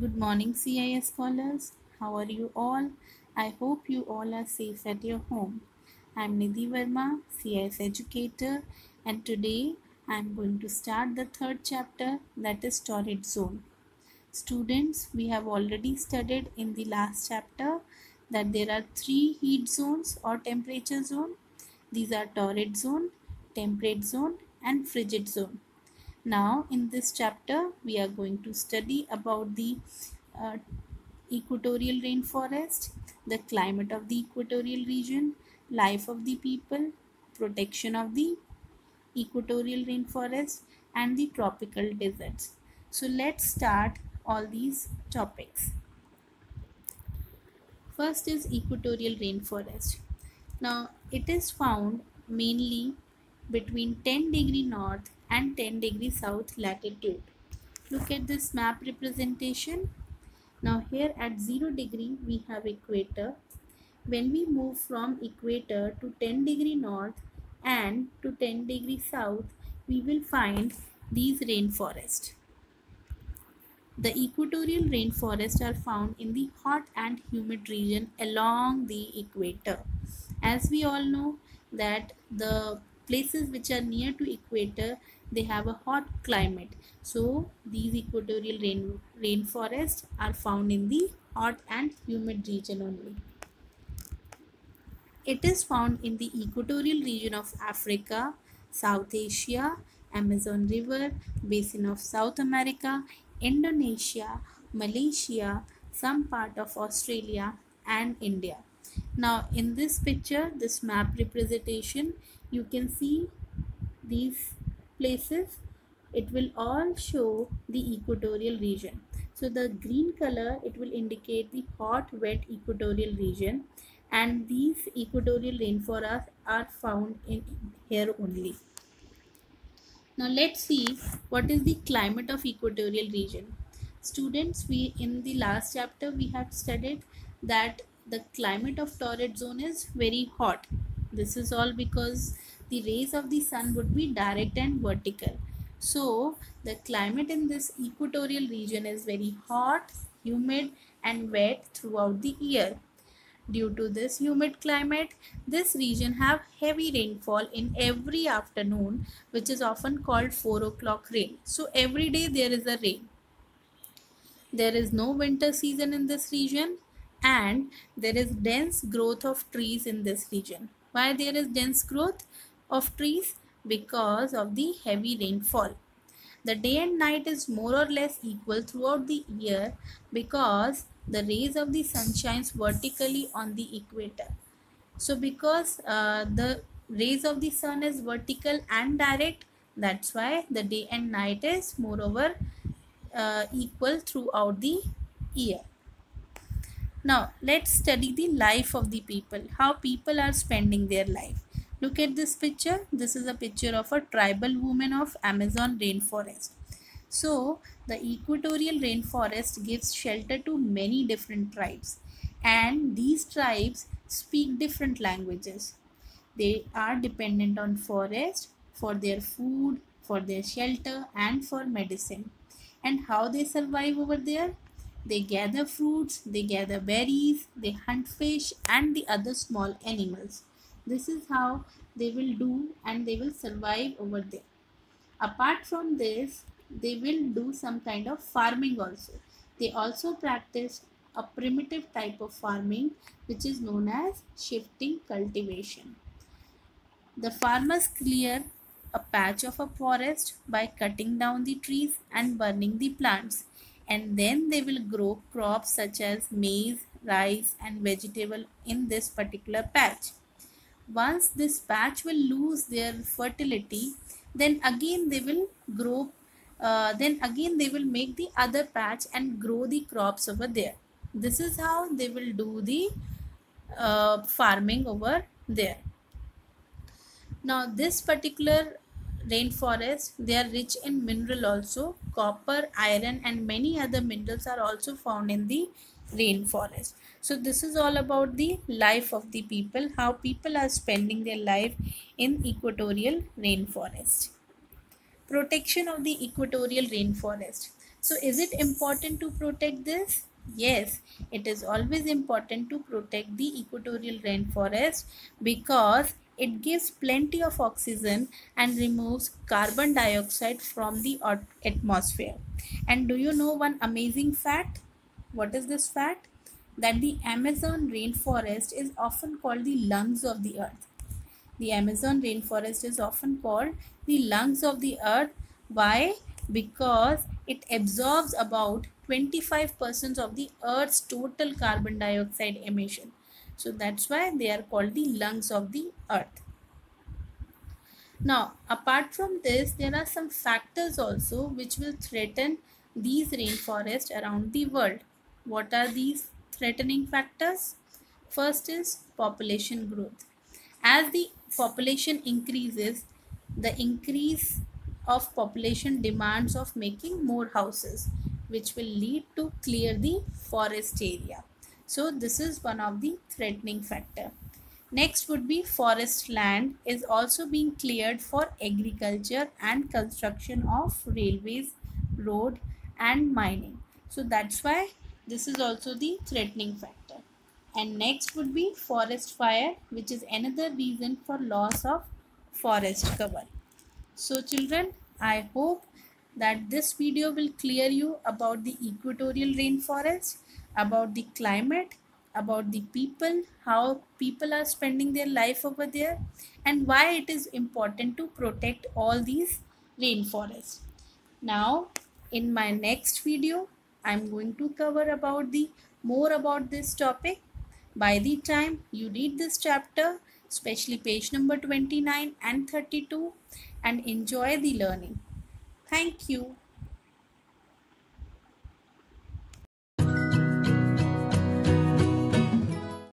Good morning, CIS scholars. How are you all? I hope you all are safe at your home. I'm Nidhi Verma, CIS educator, and today I'm going to start the third chapter, that is torrid zone. Students, we have already studied in the last chapter that there are three heat zones or temperature zone. These are torrid zone, temperate zone, and frigid zone. Now in this chapter we are going to study about the uh, equatorial rainforest, the climate of the equatorial region, life of the people, protection of the equatorial rainforest, and the tropical deserts. So let's start all these topics. First is equatorial rainforest. Now it is found mainly between 10° north and 10° south latitude. Look at this map representation. Now here at 0° we have equator. When we move from equator to 10° north and to 10° south, we will find these rainforests. The equatorial rainforests are found in the hot and humid region along the equator. As we all know that the places which are near to equator, they have a hot climate. So these equatorial rainforests are found in the hot and humid region only. It is found in the equatorial region of Africa, South Asia, Amazon River, basin of South America, Indonesia, Malaysia, some part of Australia and India. Now in this picture, this map representation, you can see these places. It will all show the equatorial region. So the green color, it will indicate the hot wet equatorial region, and these equatorial rainforests are found in here only. Now let's see what is the climate of equatorial region. Students, we in the last chapter we had studied that the climate of torrid zone is very hot. This is all because the rays of the sun would be direct and vertical. So the climate in this equatorial region is very hot, humid and wet throughout the year. Due to this humid climate, this region have heavy rainfall in every afternoon, which is often called 4 o'clock rain. So every day there is a rain. There is no winter season in this region, and there is dense growth of trees in this region. Why there is dense growth of trees? Because of the heavy rainfall. The day and night is more or less equal throughout the year because the rays of the sun shines vertically on the equator. So because the rays of the sun is vertical and direct, that's why the day and night is moreover equal throughout the year. Now let's study the life of the people, how people are spending their life. Look at this picture. This is a picture of a tribal woman of Amazon rainforest. So the equatorial rainforest gives shelter to many different tribes, and these tribes speak different languages. They are dependent on forest for their food, for their shelter and for medicine. And how they survive over there? They gather fruits, they gather berries, they hunt fish and the other small animals. This is how they will do and they will survive over there. Apart from this, they will do some kind of farming also. They also practice a primitive type of farming which is known as shifting cultivation. The farmers clear a patch of a forest by cutting down the trees and burning the plants, and then they will grow crops such as maize, rice and vegetable in this particular patch. Once this patch will lose their fertility, then again they will grow, then again they will make the other patch and grow the crops over there. This is how they will do the farming over there. Now this particular rainforest, they are rich in mineral also. Copper, iron and many other minerals are also found in the rainforest. So this is all about the life of the people, how people are spending their life in equatorial rainforest. Protection of the equatorial rainforest. So is it important to protect this? Yes, it is always important to protect the equatorial rainforest because it gives plenty of oxygen and removes carbon dioxide from the atmosphere. And do you know one amazing fact? What is this fact? That the Amazon rainforest is often called the lungs of the earth. The Amazon rainforest is often called the lungs of the earth. Why? Because it absorbs about 25% of the earth's total carbon dioxide emission. So that's why they are called the lungs of the earth. Now, apart from this, there are some factors also which will threaten these rainforests around the world. What are these threatening factors? First is population growth. As the population increases, the increase of population demands of making more houses, which will lead to clear the forest area. So this is one of the threatening factor. Next would be forest land is also being cleared for agriculture and construction of railways, road and mining. So that's why this is also the threatening factor. And next would be forest fire, which is another reason for loss of forest cover. So children, I hope that this video will clear you about the equatorial rainforest, about the climate, about the people, how people are spending their life over there, and why it is important to protect all these rainforests. Now, in my next video, I'm going to cover about the more about this topic. By the time you read this chapter, especially page number 29 and 32, and enjoy the learning. Thank you.